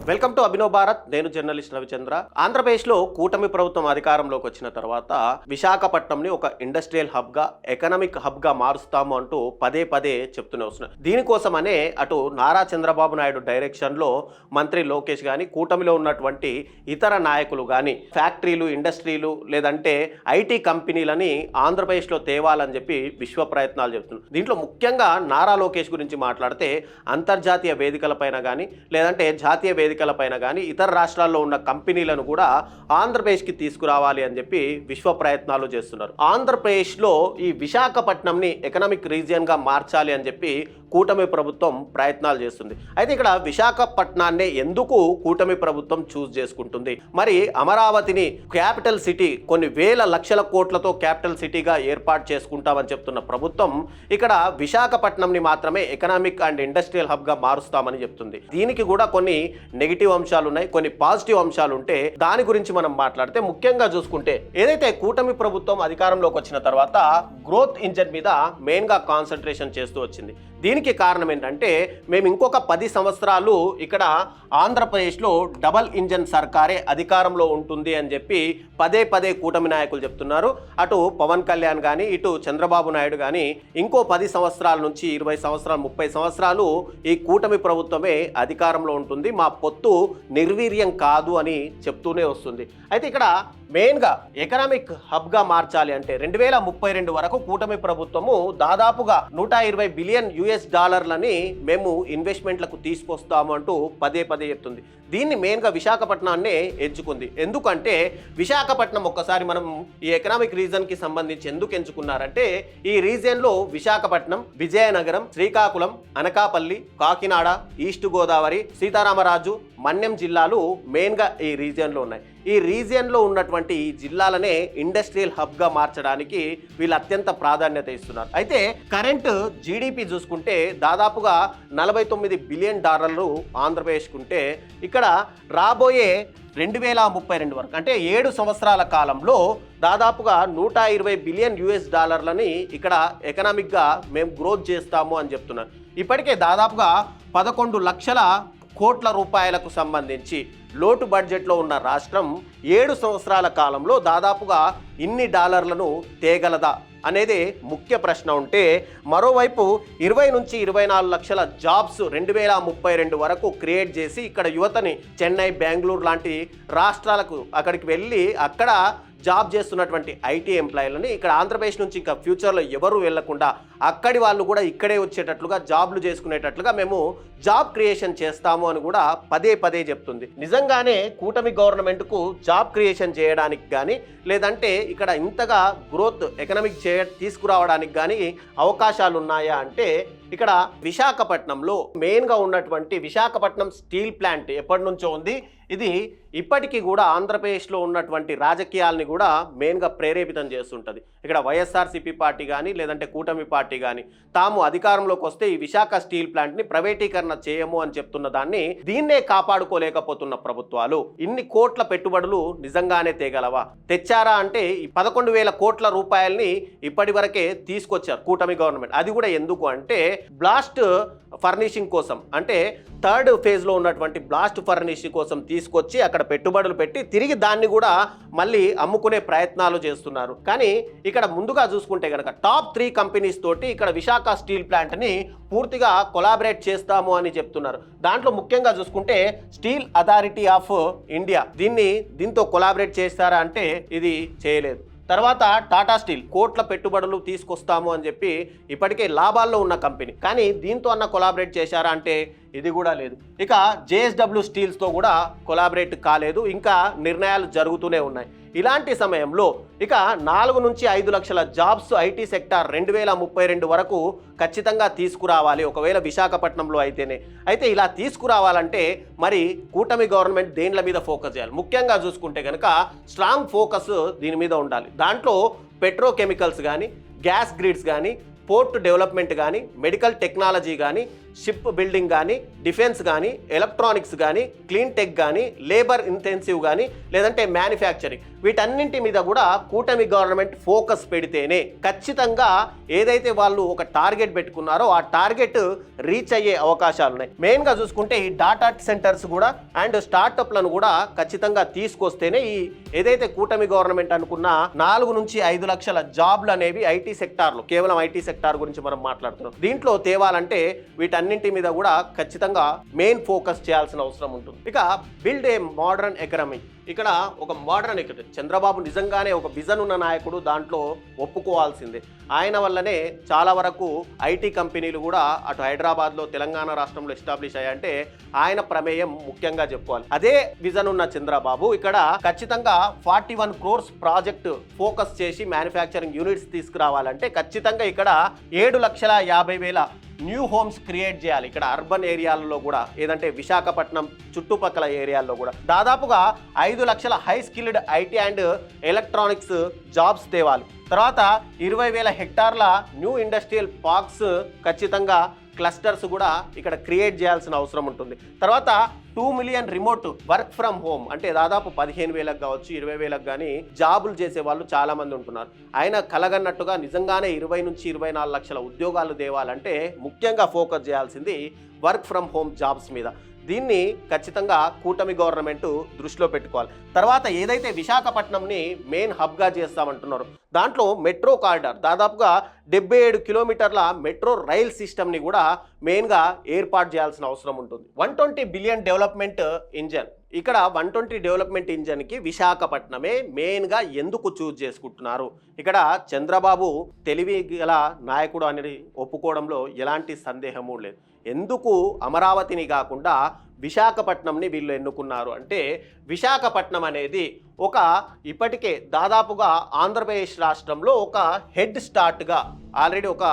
Welcome to Abhinav Bharat. నేను journalist Ravichandra. ఆంధ్రప్రదేశ్లో కూటమి ప్రభుత్వం అధికారంలోకి వచ్చిన తర్వాత విశాఖపట్నంని ఒక ఇండస్ట్రియల్ హబ్గా, ఎకనామిక్ హబ్గా మారుస్తాము అంటూ పదే పదే చెప్తూనే వస్తున్నారు. దీనికోసమనే అటు నారా చంద్రబాబు నాయుడు డైరెక్షన్లో మంత్రి లోకేష్ కానీ, కూటమిలో ఉన్నటువంటి ఇతర నాయకులు కానీ ఫ్యాక్టరీలు, ఇండస్ట్రీలు లేదంటే ఐటీ కంపెనీలని ఆంధ్రప్రదేశ్లో తేవాలని చెప్పి విశ్వ ప్రయత్నాలు చెప్తున్నారు. దీంట్లో ముఖ్యంగా నారా లోకేష్ గురించి మాట్లాడితే అంతర్జాతీయ వేదికలపైన కానీ లేదంటే జాతీయ వేదికలపైన కానీ ఇతర రాష్ట్రాల్లో ఉన్న కంపెనీలను కూడా ఆంధ్రప్రదేశ్కి తీసుకురావాలి అని చెప్పి విశ్వ ప్రయత్నాలు చేస్తున్నారు. ఆంధ్రప్రదేశ్లో ఈ విశాఖపట్నంని ఎకనామిక్ రీజియన్గా మార్చాలి అని చెప్పి కూటమి ప్రభుత్వం ప్రయత్నాలు చేస్తుంది. అయితే ఇక్కడ విశాఖపట్నాన్నే ఎందుకు కూటమి ప్రభుత్వం చూస్ చేసుకుంటుంది? మరి అమరావతిని క్యాపిటల్ సిటీ, కొన్ని వేల లక్షల కోట్లతో క్యాపిటల్ సిటీగా ఏర్పాటు చేసుకుంటామని చెప్తున్న ప్రభుత్వం ఇక్కడ విశాఖపట్నంని మాత్రమే ఎకనామిక్ అండ్ ఇండస్ట్రియల్ హబ్గా మారుస్తామని చెప్తుంది. దీనికి కూడా కొన్ని నెగిటివ్ అంశాలు ఉన్నాయి, కొన్ని పాజిటివ్ అంశాలు ఉంటే దాని గురించి మనం మాట్లాడితే ముఖ్యంగా చూసుకుంటే ఏదైతే కూటమి ప్రభుత్వం అధికారంలోకి వచ్చిన తర్వాత గ్రోత్ ఇంజన్ మీద మెయిన్గా కాన్సన్ట్రేషన్ చేస్తూ వచ్చింది. దీనికి కారణం ఏంటంటే మేము ఇంకొక 10 సంవత్సరాలు ఇక్కడ ఆంధ్రప్రదేశ్లో డబల్ ఇంజన్ సర్కారే అధికారంలో ఉంటుంది అని చెప్పి పదే పదే కూటమి నాయకులు చెప్తున్నారు. అటు పవన్ కళ్యాణ్ కానీ, ఇటు చంద్రబాబు నాయుడు కానీ ఇంకో 10 సంవత్సరాల నుంచి 20 సంవత్సరాలు, 30 సంవత్సరాలు ఈ కూటమి ప్రభుత్వమే అధికారంలో ఉంటుంది, మా పొత్తు నిర్వీర్యం కాదు అని చెప్తూనే వస్తుంది. అయితే ఇక్కడ మెయిన్గా ఎకనామిక్ హబ్గా మార్చాలి అంటే 2032 వరకు కూటమి ప్రభుత్వము దాదాపుగా 120 బిలియన్ US డాలర్లని మేము ఇన్వెస్ట్మెంట్లకు తీసుకొస్తాము అంటూ పదే పదే చెప్తుంది. దీన్ని మెయిన్గా విశాఖపట్నాన్నే ఎంచుకుంది. ఎందుకంటే విశాఖపట్నం ఒక్కసారి మనం ఈ ఎకనామిక్ రీజన్కి సంబంధించి ఎందుకు ఎంచుకున్నారంటే ఈ రీజియన్లో విశాఖపట్నం, విజయనగరం, శ్రీకాకుళం, అనకాపల్లి, కాకినాడ, ఈస్ట్ గోదావరి, సీతారామరాజు, మన్యం జిల్లాలు మెయిన్గా ఈ రీజియన్లో ఉన్నాయి. ఈ రీజియన్లో ఉన్నటువంటి ఈ జిల్లాలనే ఇండస్ట్రియల్ హబ్గా మార్చడానికి వీళ్ళు అత్యంత ప్రాధాన్యత ఇస్తున్నారు. అయితే కరెంట్ జీడిపి చూసుకుంటే దాదాపుగా 49 బిలియన్ డాలర్లు ఆంధ్రప్రదేశ్కు ఉంటే ఇక్కడ రాబోయే 2032 వరకు అంటే 7 సంవత్సరాల కాలంలో దాదాపుగా 120 బిలియన్ US డాలర్లని ఇక్కడ ఎకనామిక్గా మేము గ్రోత్ చేస్తాము అని చెప్తున్నారు. ఇప్పటికే దాదాపుగా 11 లక్షల కోట్ల రూపాయలకు సంబంధించి లోటు బడ్జెట్లో ఉన్న రాష్ట్రం 7 సంవత్సరాల కాలంలో దాదాపుగా ఇన్ని డాలర్లను తేగలదా అనేది ముఖ్య ప్రశ్న ఉంటే, మరోవైపు 20 నుంచి 24 లక్షల జాబ్స్ 2032 వరకు క్రియేట్ చేసి ఇక్కడ యువతని చెన్నై, బెంగళూరు లాంటి రాష్ట్రాలకు అక్కడికి వెళ్ళి అక్కడ జాబ్ చేస్తున్నటువంటి ఐటీ ఎంప్లాయీలని ఇక్కడ ఆంధ్రప్రదేశ్ నుంచి ఇంకా ఫ్యూచర్లో ఎవరు వెళ్లకుండా అక్కడి వాళ్ళు కూడా ఇక్కడే వచ్చేటట్లుగా జాబ్లు చేసుకునేటట్లుగా మేము జాబ్ క్రియేషన్ చేస్తాము అని కూడా పదే పదే చెప్తుంది. నిజంగానే కూటమి గవర్నమెంట్కు జాబ్ క్రియేషన్ చేయడానికి కానీ లేదంటే ఇక్కడ ఇంతగా గ్రోత్ ఎకనామిక్ తీసుకురావడానికి కానీ అవకాశాలు ఉన్నాయా అంటే ఇక్కడ విశాఖపట్నంలో మెయిన్గా ఉన్నటువంటి విశాఖపట్నం స్టీల్ ప్లాంట్ ఎప్పటి నుంచో ఉంది. ఇది ఇప్పటికీ కూడా ఆంధ్రప్రదేశ్లో ఉన్నటువంటి రాజకీయాలని కూడా మెయిన్గా ప్రేరేపితం చేస్తుంటుంది. ఇక్కడ వైఎస్ఆర్సీపీ పార్టీ కానీ లేదంటే కూటమి పార్టీ కానీ తాము అధికారంలోకి వస్తే ఈ విశాఖ స్టీల్ ప్లాంట్ని ప్రైవేటీకరణ చేయము అని చెప్తున్న దాన్ని దీన్నే కాపాడుకోలేకపోతున్న ప్రభుత్వాలు ఇన్ని కోట్ల పెట్టుబడులు నిజంగానే తేగలవా? తెచ్చారా అంటే ఈ 11,000 కోట్ల రూపాయలని ఇప్పటి వరకే తీసుకొచ్చారు కూటమి గవర్నమెంట్. అది కూడా ఎందుకు అంటే బ్లాస్ట్ ఫర్నిషింగ్ కోసం, అంటే థర్డ్ ఫేజ్లో ఉన్నటువంటి బ్లాస్ట్ ఫర్నిషింగ్ కోసం తీసుకొచ్చి అక్కడ పెట్టుబడులు పెట్టి తిరిగి దాన్ని కూడా మళ్ళీ అమ్ముకునే ప్రయత్నాలు చేస్తున్నారు. కానీ ఇక్కడ ముందుగా చూసుకుంటే కనుక టాప్ 3 కంపెనీస్ తోటి ఇక్కడ విశాఖ స్టీల్ ప్లాంట్ని పూర్తిగా కొలాబరేట్ చేస్తాము అని చెప్తున్నారు. దాంట్లో ముఖ్యంగా చూసుకుంటే స్టీల్ అథారిటీ ఆఫ్ ఇండియా దీంతో కొలాబరేట్ చేస్తారా అంటే ఇది చేయలేదు. తర్వాత టాటా స్టీల్ కోట్ల పెట్టుబడులు తీసుకొస్తాము అని చెప్పి ఇప్పటికే లాభాల్లో ఉన్న కంపెనీ, కానీ దీంతో అన్న కొలాబరేట్ చేశారా అంటే ఇది కూడా లేదు. ఇక JSW స్టీల్స్తో కూడా కొలాబరేట్ కాలేదు. ఇంకా నిర్ణయాలు జరుగుతూనే ఉన్నాయి. ఇలాంటి సమయంలో ఇక 4 నుంచి 5 లక్షల జాబ్స్ ఐటీ సెక్టార్ 2032 వరకు ఖచ్చితంగా తీసుకురావాలి, ఒకవేళ విశాఖపట్నంలో అయితేనే. అయితే ఇలా తీసుకురావాలంటే మరి కూటమి గవర్నమెంట్ దేనిల మీద ఫోకస్ చేయాలి? ముఖ్యంగా చూసుకుంటే కనుక స్ట్రాంగ్ ఫోకస్ దీని మీద ఉండాలి. దాంట్లో పెట్రోకెమికల్స్ కానీ, గ్యాస్ గ్రిడ్స్ కానీ, పోర్ట్ డెవలప్మెంట్ కానీ, మెడికల్ టెక్నాలజీ కానీ, షిప్ బిల్డింగ్ కానీ, డిఫెన్స్ కానీ, ఎలక్ట్రానిక్స్ కానీ, క్లీన్ టెక్ కానీ, లేబర్ ఇంటెన్సివ్ కానీ, లేదంటే మ్యానుఫ్యాక్చరింగ్, వీటన్నింటి మీద కూడా కూటమి గవర్నమెంట్ ఫోకస్ పెడితేనే ఖచ్చితంగా ఏదైతే వాళ్ళు ఒక టార్గెట్ పెట్టుకున్నారో ఆ టార్గెట్ రీచ్ అయ్యే అవకాశాలు ఉన్నాయి. మెయిన్గా చూసుకుంటే ఈ డాటా సెంటర్స్ కూడా అండ్ స్టార్టప్లను కూడా ఖచ్చితంగా తీసుకొస్తేనే ఈ ఏదైతే కూటమి గవర్నమెంట్ అనుకున్న 4 నుంచి 5 లక్షల జాబ్లు అనేవి ఐటీ సెక్టార్లో, కేవలం ఐటీ సెక్టార్ గురించి మనం మాట్లాడుతున్నాం, దీంట్లో తేవాలంటే వీటన్నింటి మీద కూడా ఖచ్చితంగా మెయిన్ ఫోకస్ చేయాల్సిన అవసరం ఉంటుంది. ఇక బిల్డ్ ఏ మోడర్న్ ఎకనమీ, ఇక్కడ ఒక మోడర్న్ ఎకనమీ, చంద్రబాబు నిజంగానే ఒక విజన్ ఉన్న నాయకుడు, దాంట్లో ఒప్పుకోవాల్సిందే. ఆయన వల్లనే చాలా వరకు ఐటీ కంపెనీలు కూడా అటు హైదరాబాద్లో, తెలంగాణ రాష్ట్రంలో ఎస్టాబ్లిష్ అయ్యాయంటే ఆయన ప్రమేయం ముఖ్యంగా చెప్పుకోవాలి. అదే విజన్ ఉన్న చంద్రబాబు ఇక్కడ ఖచ్చితంగా 41 crores ప్రాజెక్టు ఫోకస్ చేసి మ్యానుఫ్యాక్చరింగ్ యూనిట్స్ తీసుకురావాలంటే ఖచ్చితంగా ఇక్కడ 7,50,000 న్యూ హోమ్స్ క్రియేట్ చేయాలి. ఇక్కడ అర్బన్ ఏరియాలలో కూడా, ఏదంటే విశాఖపట్నం చుట్టుపక్కల ఏరియాల్లో కూడా దాదాపుగా 5 లక్షల high skilled IT and electronics jobs తేవాలి. తర్వాత 20,000 హెక్టార్ల న్యూ ఇండస్ట్రియల్ పార్క్స్, ఖచ్చితంగా క్లస్టర్స్ కూడా ఇక్కడ క్రియేట్ చేయాల్సిన అవసరం ఉంటుంది. తర్వాత 2 million remote work from home, అంటే దాదాపు 15,000 కావచ్చు, 20,000 కానీ జాబులు చేసే వాళ్ళు చాలా మంది ఉంటున్నారు. ఆయన కలగన్నట్టుగా నిజంగానే 20 నుంచి 24 లక్షల ఉద్యోగాలు తేవాలంటే ముఖ్యంగా ఫోకస్ చేయాల్సింది వర్క్ ఫ్రమ్ హోమ్ జాబ్స్ మీద. దీన్ని ఖచ్చితంగా కూటమి గవర్నమెంట్ దృష్టిలో పెట్టుకోవాలి. తర్వాత ఏదైతే విశాఖపట్నంని మెయిన్ హబ్గా చేస్తామంటున్నారో దాంట్లో మెట్రో కారిడార్, దాదాపుగా 77 కిలోమీటర్ల మెట్రో రైల్ సిస్టమ్ని కూడా మెయిన్గా ఏర్పాటు చేయాల్సిన అవసరం ఉంటుంది. 120 బిలియన్ డెవలప్మెంట్ ఇంజన్, ఇక్కడ 120 డెవలప్మెంట్ ఇంజన్కి విశాఖపట్నమే మెయిన్గా ఎందుకు చూజ్ చేసుకుంటున్నారు? ఇక్కడ చంద్రబాబు తెలివి గల నాయకుడు అనేది ఒప్పుకోవడంలో ఎలాంటి సందేహము లేదు. ఎందుకు అమరావతిని కాకుండా విశాఖపట్నంని వీళ్ళు ఎన్నుకున్నారు అంటే, విశాఖపట్నం అనేది ఒక ఇప్పటికే దాదాపుగా ఆంధ్రప్రదేశ్ రాష్ట్రంలో ఒక హెడ్ స్టార్ట్గా, ఆల్రెడీ ఒక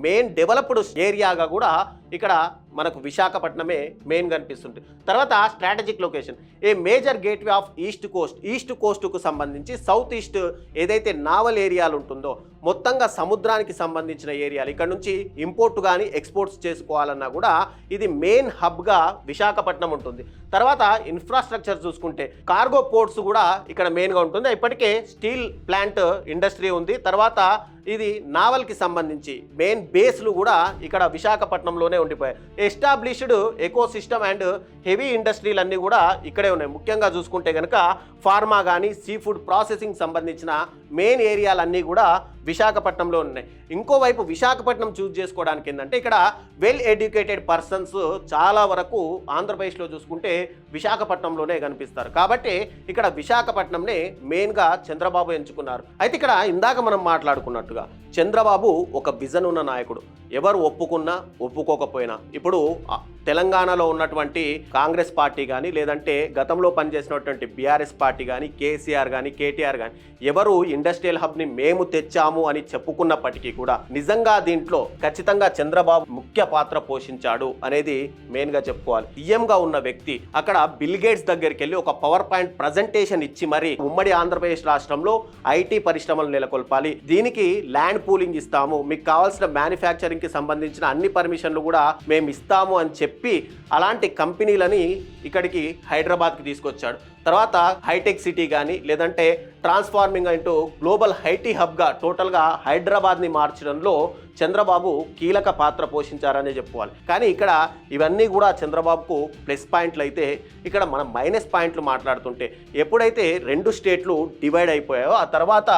మెయిన్ డెవలప్డ్ ఏరియాగా కూడా ఇక్కడ మనకు విశాఖపట్నమే మెయిన్ కనిపిస్తుంది. తర్వాత strategic location, a major gateway of east కోస్ట్కు సంబంధించి సౌత్ ఈస్ట్ ఏదైతే నావల్ ఏరియాలు ఉంటుందో మొత్తంగా సముద్రానికి సంబంధించిన ఏరియాలు, ఇక్కడ నుంచి ఇంపోర్ట్ కానీ ఎక్స్పోర్ట్స్ చేసుకోవాలన్నా కూడా ఇది మెయిన్ హబ్గా విశాఖపట్నం ఉంటుంది. తర్వాత ఇన్ఫ్రాస్ట్రక్చర్ చూసుకుంటే కార్గో పోర్ట్స్ కూడా ఇక్కడ మెయిన్గా ఉంటుంది. ఇప్పటికే స్టీల్ ప్లాంట్ ఇండస్ట్రీ ఉంది. తర్వాత ఇది నావల్కి సంబంధించి మెయిన్ బేస్లు కూడా ఇక్కడ విశాఖపట్నంలోనే ఉండిపోయాయి. Established ecosystem and heavy ఇండస్ట్రీలు అన్నీ కూడా ఇక్కడే ఉన్నాయి. ముఖ్యంగా చూసుకుంటే కనుక ఫార్మా కానీ సీ ఫుడ్ ప్రాసెసింగ్ సంబంధించిన మెయిన్ ఏరియాలన్నీ కూడా విశాఖపట్నంలో ఉన్నాయి. ఇంకోవైపు విశాఖపట్నం చూస్ చేసుకోవడానికి ఏంటంటే ఇక్కడ వెల్ ఎడ్యుకేటెడ్ పర్సన్స్ చాలా వరకు ఆంధ్రప్రదేశ్లో చూసుకుంటే విశాఖపట్నంలోనే కనిపిస్తారు. కాబట్టి ఇక్కడ విశాఖపట్నంనే మెయిన్గా చంద్రబాబు ఎంచుకున్నారు. అయితే ఇక్కడ ఇందాక మనం మాట్లాడుకున్నట్టుగా చంద్రబాబు ఒక విజన్ ఉన్న నాయకుడు, ఎవరు ఒప్పుకున్నా ఒప్పుకోకపోయినా. ఇప్పుడు తెలంగాణలో ఉన్నటువంటి కాంగ్రెస్ పార్టీ కానీ, లేదంటే గతంలో పనిచేసినటువంటి బీఆర్ఎస్ పార్టీ కానీ, కేసీఆర్ కానీ, కేటీఆర్ కానీ ఎవరు ఇండస్ట్రియల్ హబ్ని మేము తెచ్చాము అని చెప్పుకున్నప్పటికీ కూడా నిజంగా దీంట్లో ఖచ్చితంగా చంద్రబాబు ముఖ్య పాత్ర పోషించాడు అనేది మెయిన్గా చెప్పుకోవాలి. సీఎంగా ఉన్న వ్యక్తి అక్కడ బిల్ గేట్స్ దగ్గరికి వెళ్ళి ఒక పవర్ పాయింట్ ప్రజెంటేషన్ ఇచ్చి మరి ఉమ్మడి ఆంధ్రప్రదేశ్ రాష్ట్రంలో ఐటీ పరిశ్రమలు నెలకొల్పాలి, దీనికి ల్యాండ్ పూలింగ్ ఇస్తాము, మీకు కావాల్సిన మ్యానుఫ్యాక్చరింగ్కి సంబంధించిన అన్ని పర్మిషన్లు కూడా మేము ఇస్తాము అని చెప్పి అలాంటి కంపెనీలని ఇక్కడికి హైదరాబాద్కి తీసుకొచ్చాడు. తర్వాత హైటెక్ సిటీ కానీ, లేదంటే ట్రాన్స్ఫార్మింగ్ ఇంటూ గ్లోబల్ ఐటీ హబ్గా టోటల్గా హైదరాబాద్ని మార్చడంలో చంద్రబాబు కీలక పాత్ర పోషించారనే చెప్పుకోవాలి. కానీ ఇక్కడ ఇవన్నీ కూడా చంద్రబాబుకు ప్లస్ పాయింట్లు అయితే, ఇక్కడ మనం మైనస్ పాయింట్లు మాట్లాడుతుంటే ఎప్పుడైతే 2 స్టేట్లు డివైడ్ అయిపోయాయో ఆ తర్వాత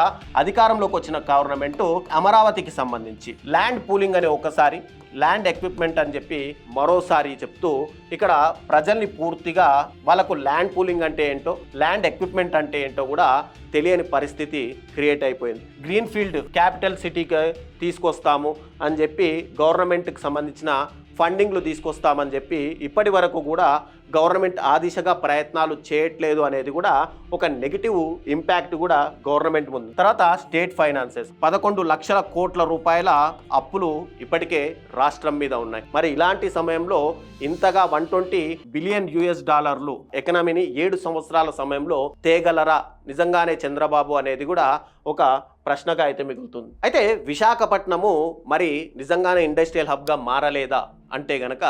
అధికారంలోకి వచ్చిన గవర్నమెంట్ అమరావతికి సంబంధించి ల్యాండ్ పూలింగ్ అనే ఒకసారి, ల్యాండ్ ఎక్విప్మెంట్ అని చెప్పి మరోసారి చెప్తూ ఇక్కడ ప్రజల్ని పూర్తిగా వాళ్ళకు ల్యాండ్ పూలింగ్ అంటే ఏంటో, ల్యాండ్ ఎక్విప్మెంట్ అంటే ఏంటో కూడా తెలియని పరిస్థితి క్రియేట్ అయిపోయింది. గ్రీన్ ఫీల్డ్ క్యాపిటల్ సిటీకి తీసుకొస్తాము అని చెప్పి గవర్నమెంట్కి సంబంధించిన ఫండింగ్లు తీసుకొస్తామని చెప్పి ఇప్పటి వరకు కూడా గవర్నమెంట్ ఆ దిశగా ప్రయత్నాలు చేయట్లేదు అనేది కూడా ఒక నెగిటివ్ ఇంపాక్ట్ కూడా గవర్నమెంట్ ఉంది. తర్వాత స్టేట్ ఫైనాన్సెస్ 11 లక్షల కోట్ల రూపాయల అప్పులు ఇప్పటికే రాష్ట్రం మీద ఉన్నాయి. మరి ఇలాంటి సమయంలో ఇంతగా 120 బిలియన్ US ఎకనామీని 7 సంవత్సరాల సమయంలో తేగలరా నిజంగానే చంద్రబాబు అనేది కూడా ఒక ప్రశ్నగా అయితే మిగులుతుంది. అయితే విశాఖపట్నము మరి నిజంగానే ఇండస్ట్రియల్ హబ్గా మారలేదా అంటే గనక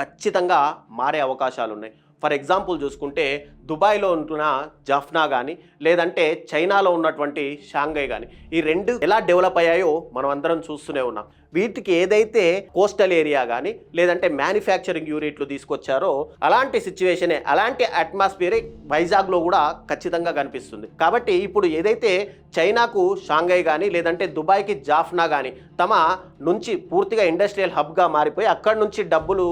ఖచ్చితంగా మారే అవకాశాలు ఉన్నాయి. ఫర్ ఎగ్జాంపుల్ చూసుకుంటే దుబాయ్లో ఉంటున్న జఫ్నా కానీ లేదంటే చైనాలో ఉన్నటువంటి షాంఘై కానీ ఈ రెండు ఎలా డెవలప్ అయ్యాయో మనం అందరం చూస్తూనే ఉన్నాం. వీటికి ఏదైతే కోస్టల్ ఏరియా కానీ లేదంటే మ్యానుఫ్యాక్చరింగ్ యూనిట్లు తీసుకొచ్చారో అలాంటి సిచ్యువేషనే, అలాంటి అట్మాస్ఫియరే వైజాగ్లో కూడా ఖచ్చితంగా కనిపిస్తుంది. కాబట్టి ఇప్పుడు ఏదైతే చైనాకు షాంఘై కానీ లేదంటే దుబాయ్కి జాఫ్నా కానీ తమ నుంచి పూర్తిగా ఇండస్ట్రియల్ హబ్గా మారిపోయి అక్కడి నుంచి డబ్బులు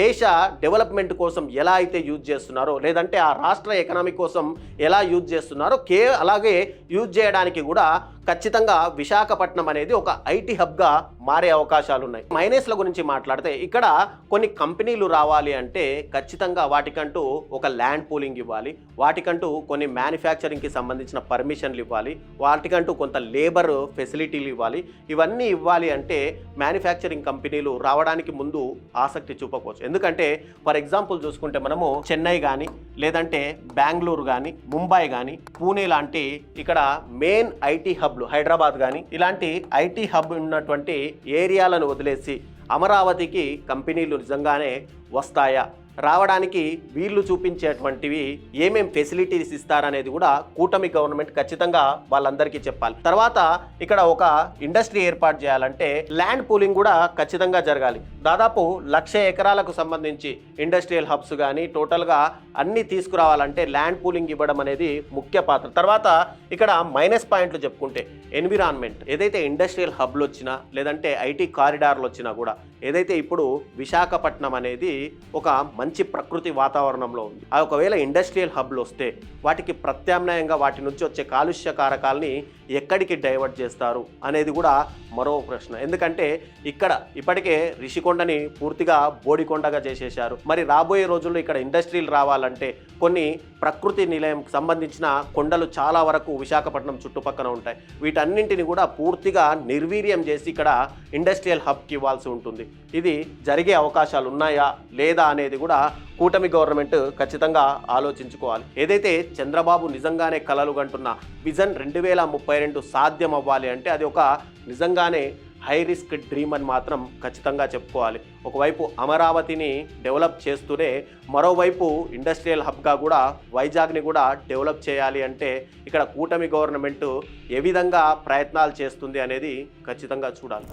దేశ డెవలప్మెంట్ కోసం ఎలా అయితే యూజ్ చేస్తున్నారో లేదంటే ఆ రాష్ట్ర ఎకనామీ కోసం ఎలా యూజ్ చేస్తున్నారో అలాగే యూజ్ చేయడానికి కూడా ఖచ్చితంగా విశాఖపట్నం అనేది ఒక ఐటీ హబ్గా మారే అవకాశాలు ఉన్నాయి. మైనస్ల గురించి మాట్లాడితే ఇక్కడ కొన్ని కంపెనీలు రావాలి అంటే ఖచ్చితంగా వాటికంటూ ఒక ల్యాండ్ పూలింగ్ ఇవ్వాలి, వాటికంటూ కొన్ని మ్యానుఫ్యాక్చరింగ్కి సంబంధించిన పర్మిషన్లు ఇవ్వాలి, వాటికంటూ కొంత లేబర్ ఫెసిలిటీలు ఇవ్వాలి. ఇవన్నీ ఇవ్వాలి అంటే మ్యానుఫ్యాక్చరింగ్ కంపెనీలు రావడానికి ముందు ఆసక్తి చూపకపోవచ్చు. ఎందుకంటే ఫర్ ఎగ్జాంపుల్ చూసుకుంటే మనము చెన్నై కానీ లేదంటే బెంగళూరు కానీ ముంబై కానీ పూణే లాంటి ఇక్కడ మెయిన్ ఐటీ హబ్లు, హైదరాబాద్ కానీ ఇలాంటి ఐటీ హబ్ ఉన్నటువంటి ఏరియాలను వదిలేసి అమరావతికి కంపెనీలు నిజంగానే వస్తాయా, రావడానికి వీళ్ళు చూపించేటువంటివి ఏమేం ఫెసిలిటీస్ ఇస్తారనేది కూడా కూటమి గవర్నమెంట్ ఖచ్చితంగా వాళ్ళందరికీ చెప్పాలి. తర్వాత ఇక్కడ ఒక ఇండస్ట్రీ ఏర్పాటు చేయాలంటే ల్యాండ్ పూలింగ్ కూడా ఖచ్చితంగా జరగాలి. దాదాపు 1,00,000 ఎకరాలకు సంబంధించి ఇండస్ట్రియల్ హబ్స్ కానీ టోటల్గా అన్నీ తీసుకురావాలంటే ల్యాండ్ పూలింగ్ ఇవ్వడం అనేది ముఖ్య పాత్ర. తర్వాత ఇక్కడ మైనస్ పాయింట్లు చెప్పుకుంటే ఎన్విరాన్మెంట్, ఏదైతే ఇండస్ట్రియల్ హబ్లు వచ్చినా లేదంటే ఐటీ కారిడార్లు వచ్చినా కూడా ఏదైతే ఇప్పుడు విశాఖపట్నం అనేది ఒక మంచి ప్రకృతి వాతావరణంలో ఉంది, ఆ ఒకవేళ ఇండస్ట్రియల్ హబ్లు వస్తే వాటికి ప్రత్యామ్నాయంగా వాటి నుంచి వచ్చే కాలుష్య కారకాలని ఎక్కడికి డైవర్ట్ చేస్తారు అనేది కూడా మరో ప్రశ్న. ఎందుకంటే ఇక్కడ ఇప్పటికే రిషికొండని పూర్తిగా బోడికొండగా చేసేశారు. మరి రాబోయే రోజుల్లో ఇక్కడ ఇండస్ట్రీలు రావాలంటే కొన్ని ప్రకృతి నిలయం సంబంధించిన కొండలు చాలా వరకు విశాఖపట్నం చుట్టుపక్కల ఉంటాయి. వీటన్నింటిని కూడా పూర్తిగా నిర్వీర్యం చేసి ఇక్కడ ఇండస్ట్రియల్ హబ్కి ఇవ్వాల్సి ఉంటుంది. ఇది జరిగే అవకాశాలు ఉన్నాయా లేదా అనేది కూడా కూటమి గవర్నమెంట్ ఖచ్చితంగా ఆలోచించుకోవాలి. ఏదైతే చంద్రబాబు నిజంగానే కలలు కంటున్న విజన్ 2032 సాధ్యం అవ్వాలి అంటే అది ఒక నిజంగానే హై రిస్క్ డ్రీమ్ అని మాత్రం ఖచ్చితంగా చెప్పుకోవాలి. ఒకవైపు అమరావతిని డెవలప్ చేస్తూనే మరోవైపు ఇండస్ట్రియల్ హబ్గా కూడా వైజాగ్ని కూడా డెవలప్ చేయాలి అంటే ఇక్కడ కూటమి గవర్నమెంట్ ఏ విధంగా ప్రయత్నాలు చేస్తుంది అనేది ఖచ్చితంగా చూడాలి.